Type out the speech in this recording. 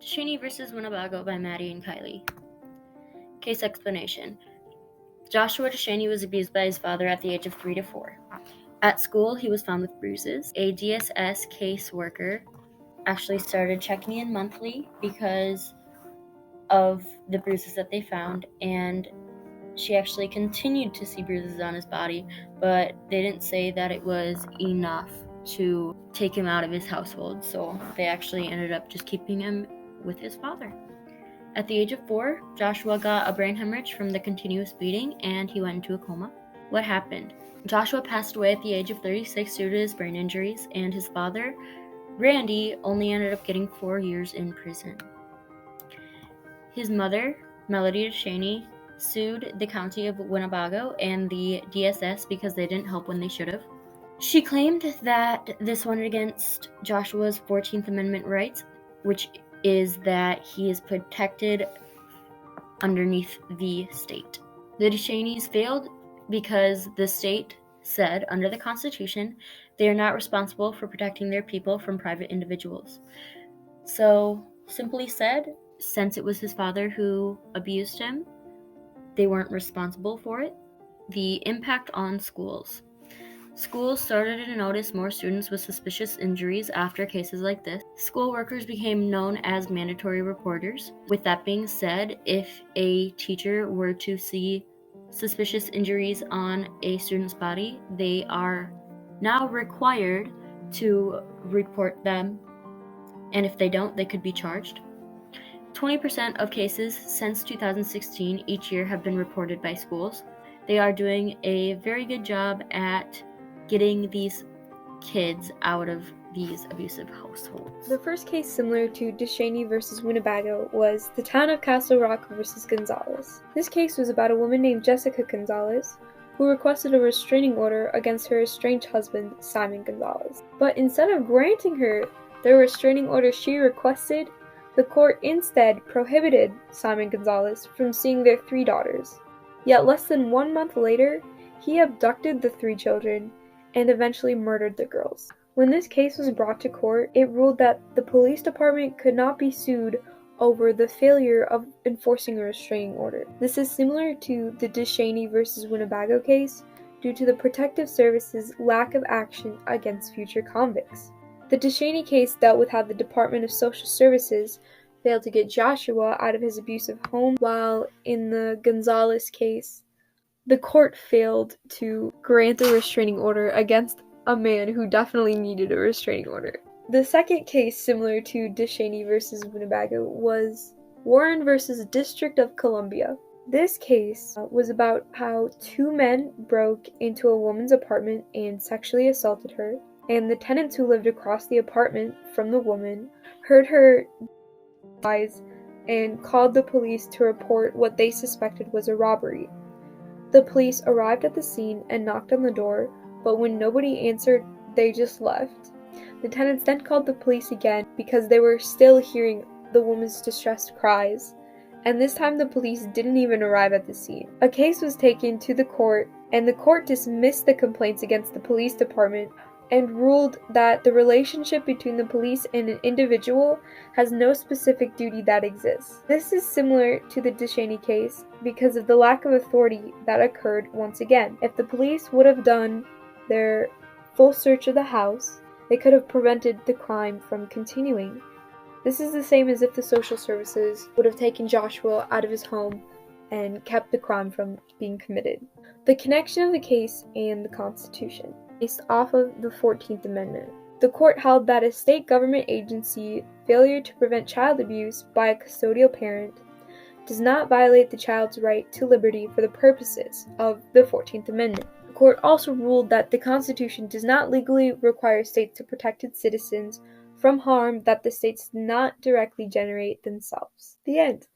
Deshaney versus Winnebago by Maddie and Kylie. Case explanation. Joshua Deshaney was abused by his father at the age of 3 to 4. At school, he was found with bruises. A DSS caseworker actually started checking in monthly because of the bruises that they found, and she actually continued to see bruises on his body, but they didn't say that it was enough to take him out of his household, so they actually ended up just keeping him with his father. At the age of 4, Joshua got a brain hemorrhage from the continuous beating, and he went into a coma. What happened? Joshua passed away at the age of 36 due to his brain injuries, and his father, Randy, only ended up getting 4 years in prison. His mother, Melody Deshaney, sued the county of Winnebago and the DSS because they didn't help when they should have. She claimed that this went against Joshua's 14th Amendment rights, which is that he is protected underneath the state. The Deshaneys failed because the state said, under the Constitution, they are not responsible for protecting their people from private individuals. So, simply said, since it was his father who abused him, they weren't responsible for it. The impact on schools. Schools started to notice more students with suspicious injuries after cases like this. School workers became known as mandatory reporters. With that being said, if a teacher were to see suspicious injuries on a student's body, they are now required to report them, and if they don't, they could be charged. 20% of cases since 2016 each year have been reported by schools. They are doing a very good job at getting these kids out of these abusive households. The first case similar to Deshaney versus Winnebago was the town of Castle Rock versus Gonzalez. This case was about a woman named Jessica Gonzalez who requested a restraining order against her estranged husband, Simon Gonzalez. But instead of granting her the restraining order she requested, the court instead prohibited Simon Gonzalez from seeing their 3 daughters. Yet less than 1 month later, he abducted the 3 children and eventually murdered the girls. When this case was brought to court, it ruled that the police department could not be sued over the failure of enforcing a restraining order. This is similar to the Deshaney versus Winnebago case due to the Protective Service's lack of action against future convicts. The Deshaney case dealt with how the Department of Social Services failed to get Joshua out of his abusive home, while in the Gonzalez case, the court failed to grant a restraining order against a man who definitely needed a restraining order. The second case similar to Deshaney versus Winnebago was Warren versus District of Columbia. This case was about how 2 men broke into a woman's apartment and sexually assaulted her, and the tenants who lived across the apartment from the woman heard her cries and called the police to report what they suspected was a robbery. The police arrived at the scene and knocked on the door, but when nobody answered, they just left. The tenants then called the police again because they were still hearing the woman's distressed cries, and this time the police didn't even arrive at the scene. A case was taken to the court, and the court dismissed the complaints against the police department and ruled that the relationship between the police and an individual has no specific duty that exists. This is similar to the Deshaney case because of the lack of authority that occurred once again. If the police would have done their full search of the house, they could have prevented the crime from continuing. This is the same as if the social services would have taken Joshua out of his home and kept the crime from being committed. The connection of the case and the Constitution. Based off of the 14th Amendment. The court held that a state government agency failure to prevent child abuse by a custodial parent does not violate the child's right to liberty for the purposes of the 14th Amendment. The court also ruled that the Constitution does not legally require states to protect its citizens from harm that the states did not directly generate themselves. The end.